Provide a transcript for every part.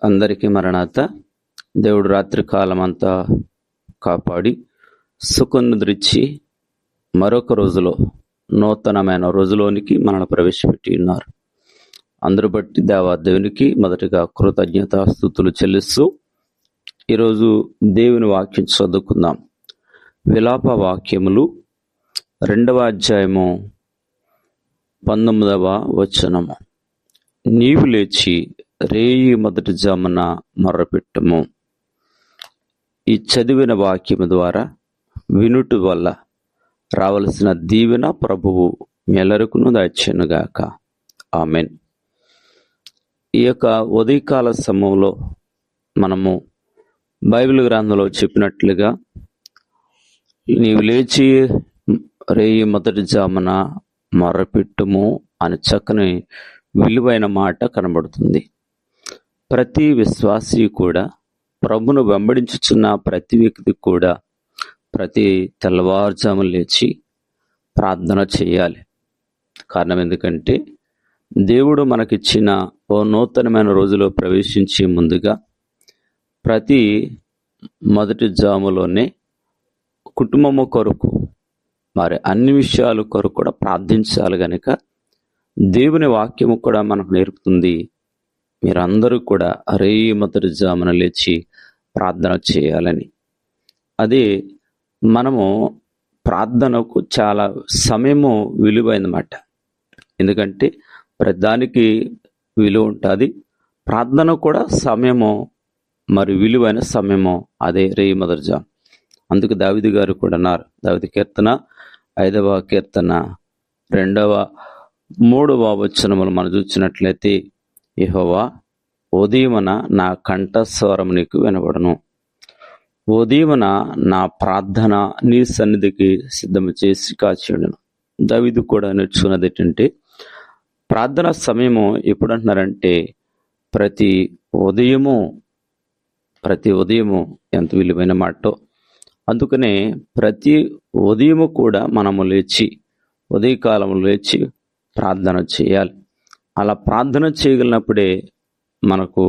అందరికీ మరణాత. దేవుడు రాత్రి కాలం అంతా కాపాడి సుఖనిద్రిచ్చి మరొక రోజులో నూతనమైన రోజులోనికి మనల్ని ప్రవేశపెట్టి ఉన్నారు. అందరూ బట్టి దేవునికి మొదటిగా కృతజ్ఞతాస్తుతులు చెల్లిస్తూ ఈరోజు దేవుని వాక్యం చదువుకుందాం. విలాప వాక్యములు 2వ అధ్యాయము 19వ వచనము. నీవు లేచి రేయి మొదటి జామున మొర్రపెట్టుము. ఈ చదివిన వాక్యము ద్వారా వినుటి వల్ల రావలసిన దీవెన ప్రభువు మెల్లరకును దయచేయునుగాక. ఆమెన్. ఈ యొక్క ఉదయకాల సమయంలో మనము బైబిల్ గ్రంథంలో చెప్పినట్లుగా నీవు లేచి రేయి మొదటి జామున మొర్రపెట్టుము అని చక్కని విలువైన మాట కనబడుతుంది. ప్రతి విశ్వాసి కూడా, ప్రభును వెంబడించుచున్న ప్రతి వ్యక్తి కూడా ప్రతి తెల్లవారుజాము లేచి ప్రార్థన చేయాలి. కారణం ఎందుకంటే దేవుడు మనకిచ్చిన ఓ నూతనమైన రోజులో ప్రవేశించే ముందుగా ప్రతి మొదటి జాములోనే కుటుంబము కొరకు మరి అన్ని విషయాల కొరకు కూడా ప్రార్థించాలి. గనుక దేవుని వాక్యము కూడా మనకు నేర్పుతుంది, మీరందరూ కూడా రేయి మొదటి జామున లేచి ప్రార్థన చేయాలని. అదే మనము ప్రార్థనకు చాలా సమయము విలువైనమాట. ఎందుకంటే ప్రతిదానికి విలువ ఉంటుంది. ప్రార్థన కూడా సమయము, మరి విలువైన సమయము అదే రేయి మొదటి జాము. అందుకు దావీదు గారు కూడా అన్నారు. దావీదు కీర్తన 5వ కీర్తన 2వ 3వ వచనములు మనం చూసినట్లయితే, యెహోవా ఉదయమున నా కంఠస్వరం నీకు వినబడును, ఉదయమున నా ప్రార్థన నీ సన్నిధికి సిద్ధము చేసి కాచేయును. దావీదు కూడా నేర్చుకున్నది ఏంటంటే, ప్రార్థన సమయము ఎప్పుడు అంటున్నారంటే ప్రతి ఉదయము ఎంత విలువైన మాటో. అందుకనే ప్రతి ఉదయము కూడా మనము లేచి ఉదయకాలంలో లేచి ప్రార్థన చేయాలి. అలా ప్రార్థన చేయగలిగినప్పుడే మనకు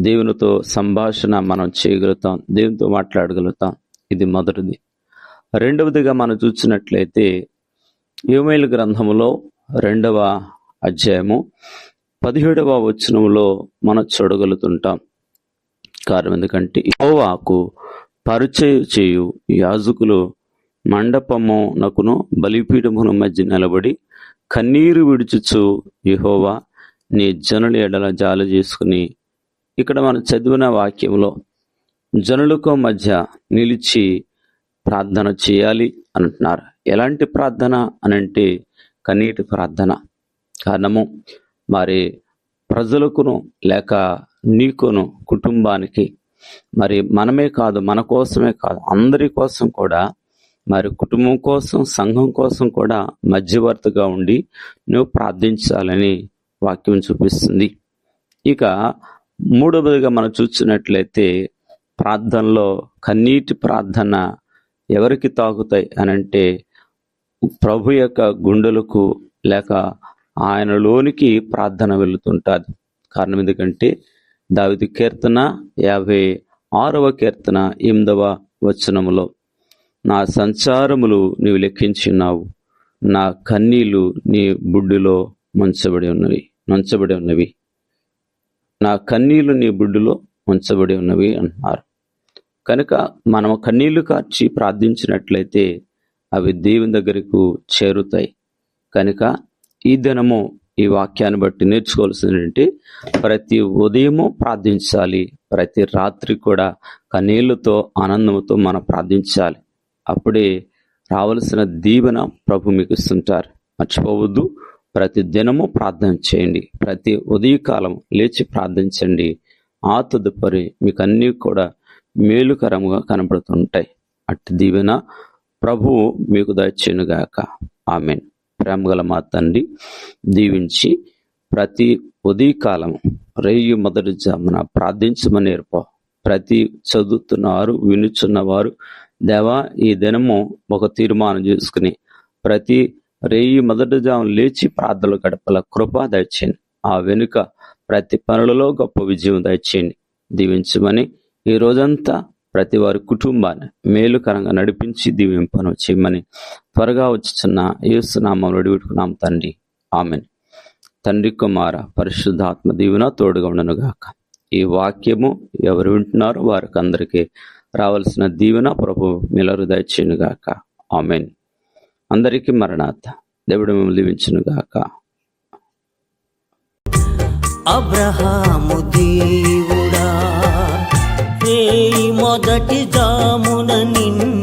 దేవునితో సంభాషణ మనం చేయగలుగుతాం, దేవునితో మాట్లాడగలుగుతాం. ఇది మొదటిది. రెండవదిగా మనం చూసినట్లయితే యోవేలు గ్రంథములో 2వ అధ్యాయము 17వ వచనములో మనం చూడగలుగుతుంటాం. కారణం ఎందుకంటే యెహోవాకు పరిచయం చేయు యాజకులు మండపమునకును బలిపీఠమును మధ్య నిలబడి కన్నీరు విడుచుచు యెహోవా నీ జనుల ఎడల జాలి చేసుకుని, ఇక్కడ మనం చదివిన వాక్యంలో జనులకు మధ్య నిలిచి ప్రార్థన చేయాలి అంటున్నారు. ఎలాంటి ప్రార్థన అనంటే కన్నీటి ప్రార్థన. కారణము మరి ప్రజలకును లేక నీకును కుటుంబానికి, మరి మనమే కాదు, మన కోసమే కాదు, అందరి కోసం కూడా, మరి కుటుంబం కోసం సంఘం కోసం కూడా మధ్యవర్తిగా ఉండి నువ్వు ప్రార్థించాలని వాక్యం చూపిస్తుంది. ఇక మూడవదిగా మనం చూసినట్లయితే ప్రార్థనలో కన్నీటి ప్రార్థన ఎవరికి తాకుతాయి అనంటే ప్రభు యొక్క గుండెలకు లేక ఆయనలోనికి ప్రార్థన వెళుతుంటుంది. కారణం ఎందుకంటే దావీదు కీర్తన 56వ కీర్తన 8వ వచనములో, నా సంచారములు నీవు లెక్కించున్నావు, నా కన్నీళ్లు నీ బుడ్డిలో ముంచబడి ఉన్నవి, నా కన్నీళ్లు నీ బుడ్డిలో ఉంచబడి ఉన్నవి అంటున్నారు. కనుక మనం కన్నీళ్లు కార్చి ప్రార్థించినట్లయితే అవి దేవుని దగ్గరకు చేరుతాయి. కనుక ఈ దినము ఈ వాక్యాన్ని బట్టి నేర్చుకోవాల్సిందంటే ప్రతి ఉదయము ప్రార్థించాలి, ప్రతి రాత్రి కూడా కన్నీళ్లతో ఆనందంతో మనం ప్రార్థించాలి. అప్పుడే రావలసిన దీవెన ప్రభు మీకు ఇస్తుంటారు. మర్చిపోవద్దు, ప్రతి దినము ప్రార్థన చేయండి, ప్రతి ఉదయకాలం లేచి ప్రార్థించండి. ఆ తదుపరి మీకు అన్నీ కూడా మేలుకరముగా కనబడుతుంటాయి. అట్టి దీవెన ప్రభువు మీకు దయచేయునుగాక. ఆమెన్. ప్రేమగల మా తండ్రి దీవించి ప్రతి ఉదయకాలం రేయి మొదటి జామున ప్రార్థించమని నేర్ప. ప్రతి చదువుతున్నవారు వినుచున్నవారు దేవా ఈ దినము ఒక తీర్మానం చేసుకుని ప్రతి రేయి మొదటి జామున లేచి ప్రార్థనలు గడపల కృప దయచేయండి. ఆ వెనుక ప్రతి పనులలో గొప్ప విజయం దయచేయండి. దీవించమని ఈ రోజంతా ప్రతి వారి కుటుంబాన్ని మేలుకరంగా నడిపించి దీవింపను చేయమని త్వరగా వచ్చుచున్న యేసు నామములో అడుగుతున్నాం తండ్రి, ఆమేన్. తండ్రి, కుమార, పరిశుద్ధాత్మ దీవెన తోడుగా ఉండను గాక. ఈ వాక్యము ఎవరు వింటున్నారో వారికి అందరికీ రావాల్సిన దీవెన ప్రభు మిలరు దయచేయును గాక. ఆమేన్. అందరికీ మరణాత. దేవుడు మిమ్మల్ని దీవించును గాక. అబ్రహాము దేవుడా, రేయి మొదటి జామున నిన్ను